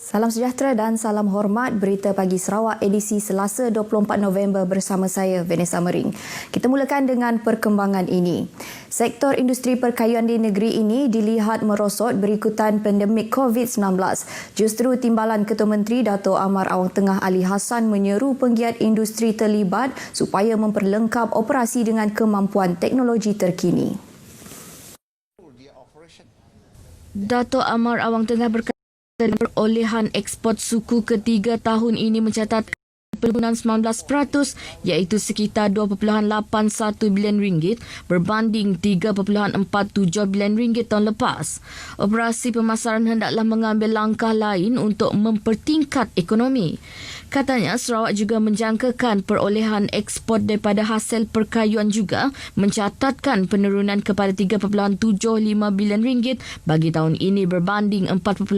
Salam sejahtera dan salam hormat. Berita Pagi Sarawak edisi Selasa 24 November bersama saya Vanessa Mering. Kita mulakan dengan perkembangan ini. Sektor industri perkayuan di negeri ini dilihat merosot berikutan pandemik COVID-19. Justru timbalan Ketua Menteri Dato' Amar Awang Tengah Ali Hassan menyeru penggiat industri terlibat supaya memperlengkap operasi dengan kemampuan teknologi terkini. Dato' Amar Awang Tengah berkata perolehan ekspor suku ketiga tahun ini mencatat penurunan 19% iaitu sekitar 2.81 bilion ringgit berbanding 3.47 bilion ringgit tahun lepas. Operasi pemasaran hendaklah mengambil langkah lain untuk mempertingkat ekonomi. Katanya Sarawak juga menjangkakan perolehan ekspor daripada hasil perkayuan juga mencatatkan penurunan kepada 3.75 bilion ringgit bagi tahun ini berbanding 4.5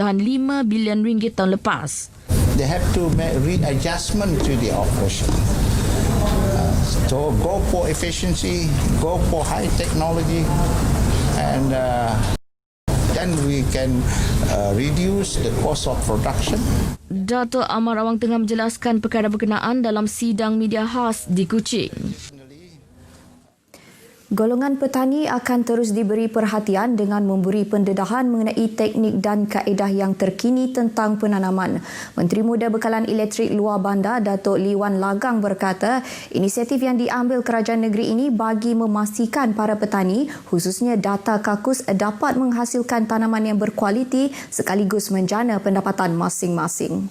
bilion ringgit tahun lepas. They have to make readjustment to the operation. So go for efficiency, go for high technology, and then we can reduce the cost of production. Dato' Amar Awang Tengah menjelaskan perkara berkenaan dalam sidang media khas di Kuching. Golongan petani akan terus diberi perhatian dengan memberi pendedahan mengenai teknik dan kaedah yang terkini tentang penanaman. Menteri Muda Bekalan Elektrik Luar Bandar Datuk Lee Wan Lagang berkata, inisiatif yang diambil kerajaan negeri ini bagi memastikan para petani, khususnya data kakus, dapat menghasilkan tanaman yang berkualiti sekaligus menjana pendapatan masing-masing.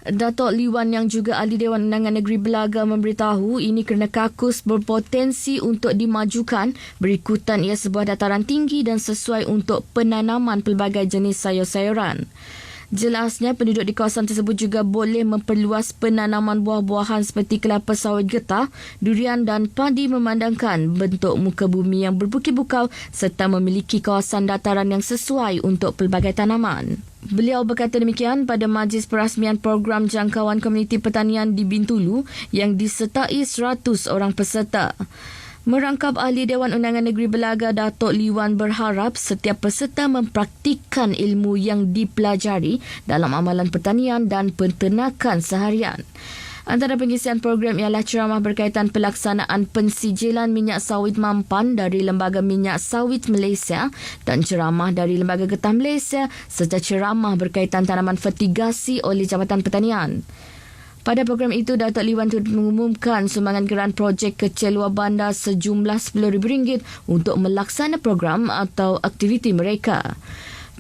Datuk Lee Wan yang juga ahli Dewan Undangan Negeri Belaga memberitahu ini kerana kakus berpotensi untuk dimajukan berikutan ia sebuah dataran tinggi dan sesuai untuk penanaman pelbagai jenis sayur-sayuran. Jelasnya penduduk di kawasan tersebut juga boleh memperluas penanaman buah-buahan seperti kelapa sawit getah, durian dan padi memandangkan bentuk muka bumi yang berbukit-bukau serta memiliki kawasan dataran yang sesuai untuk pelbagai tanaman. Beliau berkata demikian pada majlis perasmian program jangkauan komuniti pertanian di Bintulu yang disertai 100 orang peserta. Merangkap ahli Dewan Undangan Negeri Belaga Datuk Lee Wan berharap setiap peserta mempraktikkan ilmu yang dipelajari dalam amalan pertanian dan penternakan seharian. Antara pengisian program ialah ceramah berkaitan pelaksanaan pensijilan minyak sawit mampan dari Lembaga Minyak Sawit Malaysia dan ceramah dari Lembaga Getah Malaysia serta ceramah berkaitan tanaman fertigasi oleh Jabatan Pertanian. Pada program itu, Datuk Lee Wan turut mengumumkan sumbangan geran projek kecil luar bandar sejumlah RM10,000 untuk melaksana program atau aktiviti mereka.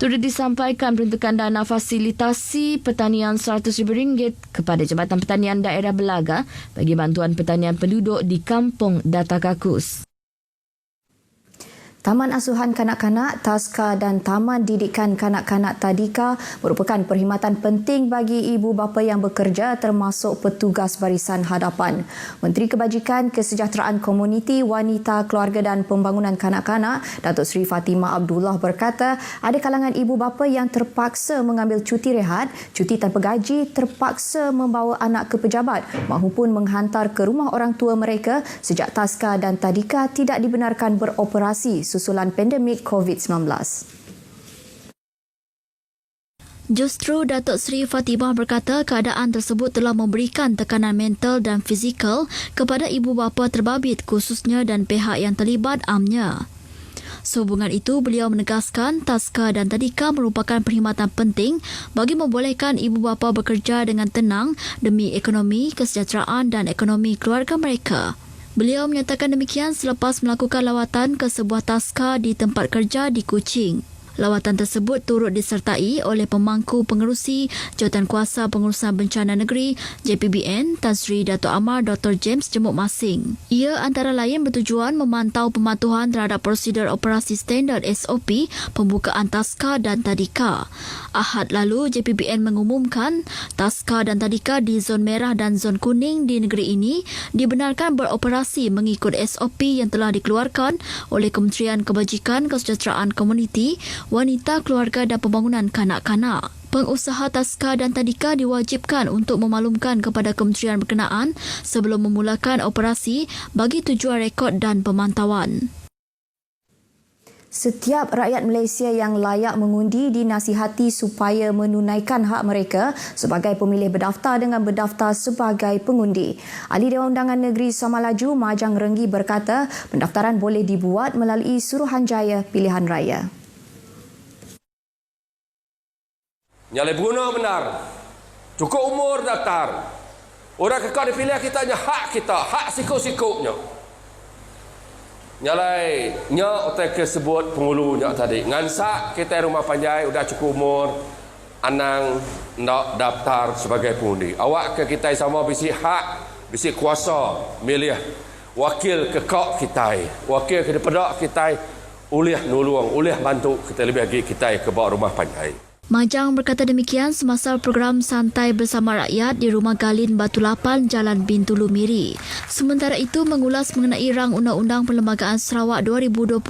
Turut disampaikan peruntukan dana fasilitasi pertanian RM100,000 kepada Jabatan Pertanian Daerah Belaga bagi bantuan pertanian penduduk di Kampung Data Kakus. Taman Asuhan Kanak-Kanak, Taska dan Taman Didikan Kanak-Kanak Tadika merupakan perkhidmatan penting bagi ibu bapa yang bekerja termasuk petugas barisan hadapan. Menteri Kebajikan, Kesejahteraan Komuniti, Wanita, Keluarga dan Pembangunan Kanak-Kanak, Datuk Seri Fatimah Abdullah berkata, ada kalangan ibu bapa yang terpaksa mengambil cuti rehat, cuti tanpa gaji, terpaksa membawa anak ke pejabat mahupun menghantar ke rumah orang tua mereka sejak Taska dan Tadika tidak dibenarkan beroperasi susulan pandemik COVID-19. Justru Datuk Seri Fatimah berkata keadaan tersebut telah memberikan tekanan mental dan fizikal kepada ibu bapa terbabit khususnya dan pihak yang terlibat amnya. Sehubungan itu, beliau menegaskan Taska dan Tadika merupakan perkhidmatan penting bagi membolehkan ibu bapa bekerja dengan tenang demi ekonomi, kesejahteraan dan ekonomi keluarga mereka. Beliau menyatakan demikian selepas melakukan lawatan ke sebuah taska di tempat kerja di Kuching. Lawatan tersebut turut disertai oleh Pemangku Pengerusi Jawatankuasa Pengurusan Bencana Negeri JPBN Tan Sri Dato' Amar Dr. James Jemuk Masing. Ia antara lain bertujuan memantau pematuhan terhadap prosedur operasi standard SOP pembukaan Taska dan Tadika. Ahad lalu JPBN mengumumkan Taska dan Tadika di zon merah dan zon kuning di negeri ini dibenarkan beroperasi mengikut SOP yang telah dikeluarkan oleh Kementerian Kebajikan, Kesejahteraan Komuniti, Wanita, Keluarga dan Pembangunan Kanak-Kanak. Pengusaha Taska dan Tadika diwajibkan untuk memaklumkan kepada kementerian berkenaan sebelum memulakan operasi bagi tujuan rekod dan pemantauan. Setiap rakyat Malaysia yang layak mengundi dinasihati supaya menunaikan hak mereka sebagai pemilih berdaftar dengan berdaftar sebagai pengundi. Ahli Dewan Undangan Negeri Samalaju Majang Renggi berkata pendaftaran boleh dibuat melalui Suruhanjaya Pilihan Raya. Nyalai berguna benar. Cukup umur daftar. Orang kekal dipilih kita hanya hak kita, hak sikut-sikutnya. Nyalai nya otak sebut pengulunya tadi. Ngansak kita rumah panjai udah cukup umur anang nak daftar sebagai pengundi. Awak ke kita sama bisi hak, bisi kuasa milih wakil kekak kita, wakil ke pedak kita ulih nulung, ulih bantu kita lebih lagi kita ke bawah rumah panjai. Majang berkata demikian semasa program Santai Bersama Rakyat di Rumah Galin Batu Lapan, Jalan Bintulu Miri. Sementara itu, mengulas mengenai rang Undang-Undang Perlembagaan Sarawak 2020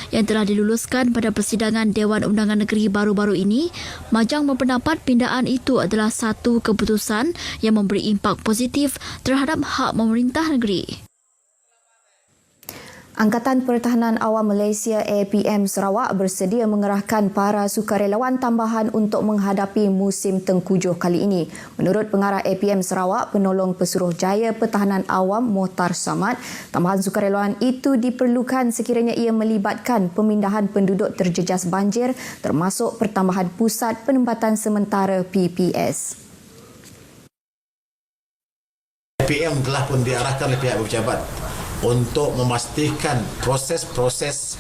yang telah diluluskan pada persidangan Dewan Undangan Negeri baru-baru ini, Majang berpendapat pindaan itu adalah satu keputusan yang memberi impak positif terhadap hak memerintah negeri. Angkatan Pertahanan Awam Malaysia APM Sarawak bersedia mengerahkan para sukarelawan tambahan untuk menghadapi musim tengkujuh kali ini. Menurut Pengarah APM Sarawak, Penolong Pesuruhjaya Pertahanan Awam Mohtar Samad, tambahan sukarelawan itu diperlukan sekiranya ia melibatkan pemindahan penduduk terjejas banjir termasuk pertambahan pusat penempatan sementara PPS. APM telah pun diarahkan oleh pihak berpejabat untuk memastikan proses-proses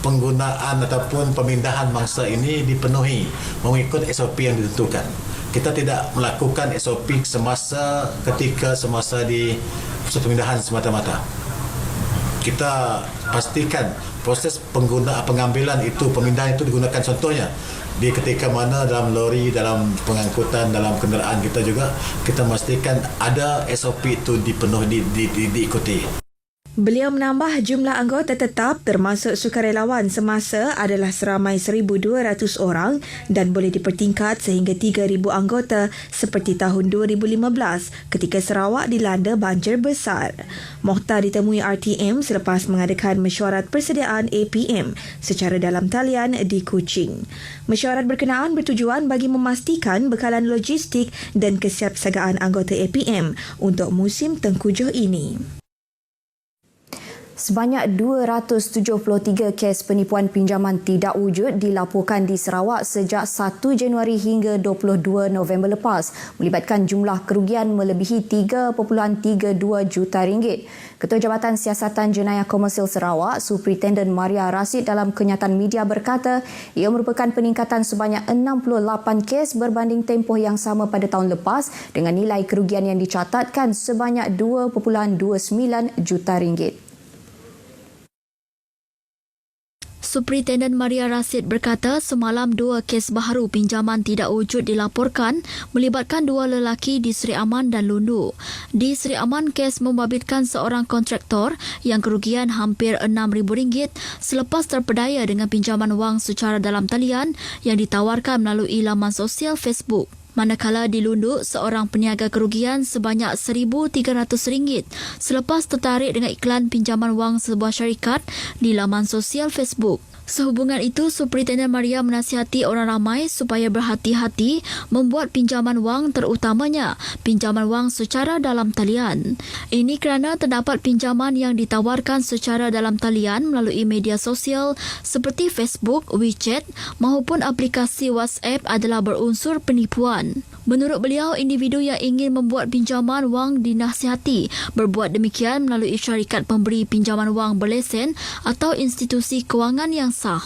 penggunaan ataupun pemindahan mangsa ini dipenuhi mengikut SOP yang ditentukan. Kita tidak melakukan SOP semasa di proses pemindahan semata-mata. Kita pastikan proses pengambilan itu, pemindahan itu digunakan contohnya di ketika mana dalam lori, dalam pengangkutan, dalam kenderaan kita juga kita memastikan ada SOP itu dipenuhi, diikuti. Beliau menambah jumlah anggota tetap termasuk sukarelawan semasa adalah seramai 1,200 orang dan boleh dipertingkat sehingga 3,000 anggota seperti tahun 2015 ketika Sarawak dilanda banjir besar. Mohtar ditemui RTM selepas mengadakan mesyuarat persediaan APM secara dalam talian di Kuching. Mesyuarat berkenaan bertujuan bagi memastikan bekalan logistik dan kesiapsiagaan anggota APM untuk musim tengkujuh ini. Sebanyak 273 kes penipuan pinjaman tidak wujud dilaporkan di Sarawak sejak 1 Januari hingga 22 November lepas, melibatkan jumlah kerugian melebihi 3.32 juta ringgit. Ketua Jabatan Siasatan Jenayah Komersil Sarawak, Superintendent Maria Rasid dalam kenyataan media berkata, ia merupakan peningkatan sebanyak 68 kes berbanding tempoh yang sama pada tahun lepas dengan nilai kerugian yang dicatatkan sebanyak 2.29 juta ringgit. Superintendent Maria Rasid berkata semalam 2 kes baharu pinjaman tidak wujud dilaporkan melibatkan 2 lelaki di Seri Aman dan Lundu. Di Seri Aman, kes membabitkan seorang kontraktor yang kerugian hampir RM6,000 selepas terpedaya dengan pinjaman wang secara dalam talian yang ditawarkan melalui laman sosial Facebook. Manakala di Lundu, seorang peniaga kerugian sebanyak RM1,300 selepas tertarik dengan iklan pinjaman wang sebuah syarikat di laman sosial Facebook. Sehubungan itu, Superintendent Maria menasihati orang ramai supaya berhati-hati membuat pinjaman wang terutamanya pinjaman wang secara dalam talian. Ini kerana terdapat pinjaman yang ditawarkan secara dalam talian melalui media sosial seperti Facebook, WeChat maupun aplikasi WhatsApp adalah berunsur penipuan. Menurut beliau, individu yang ingin membuat pinjaman wang dinasihati berbuat demikian melalui syarikat pemberi pinjaman wang berlesen atau institusi kewangan yang sah.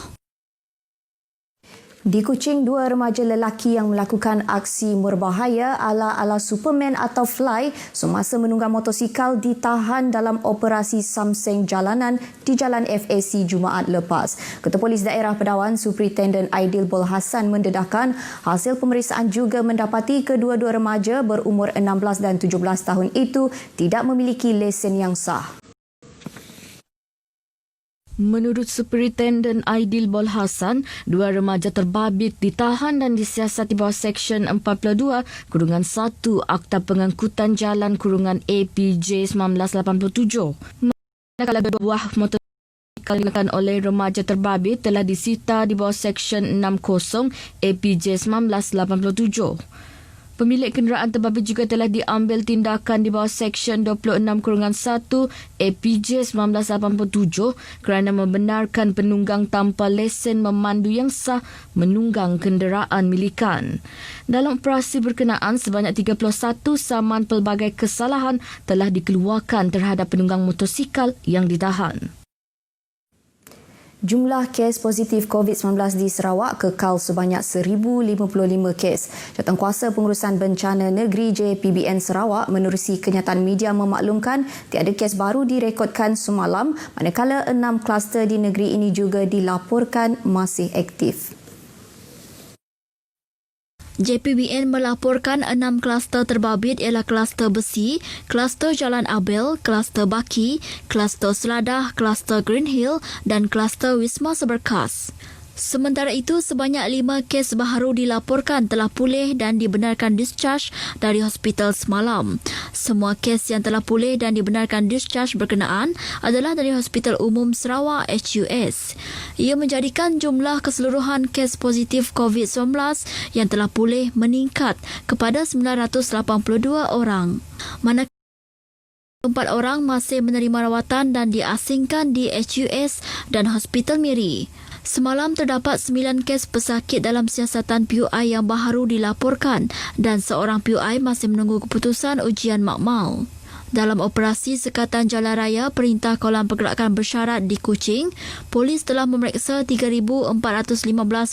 Di Kuching, 2 remaja lelaki yang melakukan aksi berbahaya ala-ala Superman atau Fly semasa menunggang motosikal ditahan dalam operasi samseng jalanan di Jalan FAC Jumaat lepas. Ketua Polis Daerah Pedawan Superintendent Aidil Bolhassan mendedahkan hasil pemeriksaan juga mendapati kedua-dua remaja berumur 16 dan 17 tahun itu tidak memiliki lesen yang sah. Menurut Superintendent Aidil Bolhassan, 2 remaja terbabit ditahan dan disiasati bawah Seksyen 42 kurungan 1 Akta Pengangkutan Jalan kurungan APJ 1987. Manakala 2 buah motosikal dikalikan oleh remaja terbabit telah disita di bawah Seksyen 60 APJ 1987. Pemilik kenderaan terbabit juga telah diambil tindakan di bawah Seksyen 26-1 APJ 1987 kerana membenarkan penunggang tanpa lesen memandu yang sah menunggang kenderaan milikan. Dalam operasi berkenaan, sebanyak 31 saman pelbagai kesalahan telah dikeluarkan terhadap penunggang motosikal yang ditahan. Jumlah kes positif COVID-19 di Sarawak kekal sebanyak 1,055 kes. Jawatankuasa Pengurusan Bencana Negeri JPBN Sarawak menerusi kenyataan media memaklumkan tiada kes baru direkodkan semalam, manakala 6 kluster di negeri ini juga dilaporkan masih aktif. JPBN melaporkan 6 kluster terbabit ialah kluster besi, kluster Jalan Abel, kluster Baki, kluster Seladah, kluster Green Hill dan kluster Wisma Seberkas. Sementara itu, sebanyak 5 kes baharu dilaporkan telah pulih dan dibenarkan discharge dari hospital semalam. Semua kes yang telah pulih dan dibenarkan discharge berkenaan adalah dari Hospital Umum Sarawak HUS. Ia menjadikan jumlah keseluruhan kes positif COVID-19 yang telah pulih meningkat kepada 982 orang. Manakala 4 orang masih menerima rawatan dan diasingkan di HUS dan Hospital Miri. Semalam terdapat 9 kes pesakit dalam siasatan PUI yang baharu dilaporkan dan seorang PUI masih menunggu keputusan ujian makmal. Dalam operasi sekatan jalan raya Perintah Kawalan Pergerakan Bersyarat di Kuching, polis telah memeriksa 3,415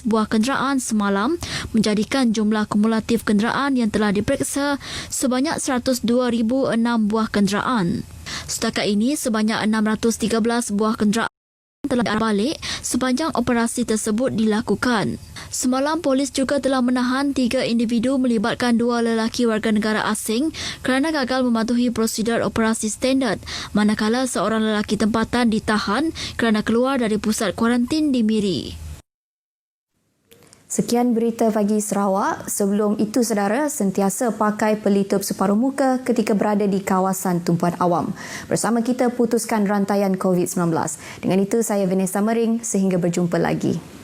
buah kenderaan semalam, menjadikan jumlah kumulatif kenderaan yang telah diperiksa sebanyak 102,006 buah kenderaan. Setakat ini, sebanyak 613 buah kenderaan telah balik sepanjang operasi tersebut dilakukan. Semalam, polis juga telah menahan 3 individu melibatkan 2 lelaki warga negara asing kerana gagal mematuhi prosedur operasi standard, manakala seorang lelaki tempatan ditahan kerana keluar dari pusat kuarantin di Miri. Sekian berita pagi Sarawak. Sebelum itu, saudara, sentiasa pakai pelitup separuh muka ketika berada di kawasan tumpuan awam. Bersama kita putuskan rantaian COVID-19. Dengan itu, saya Vanessa Mering. Sehingga berjumpa lagi.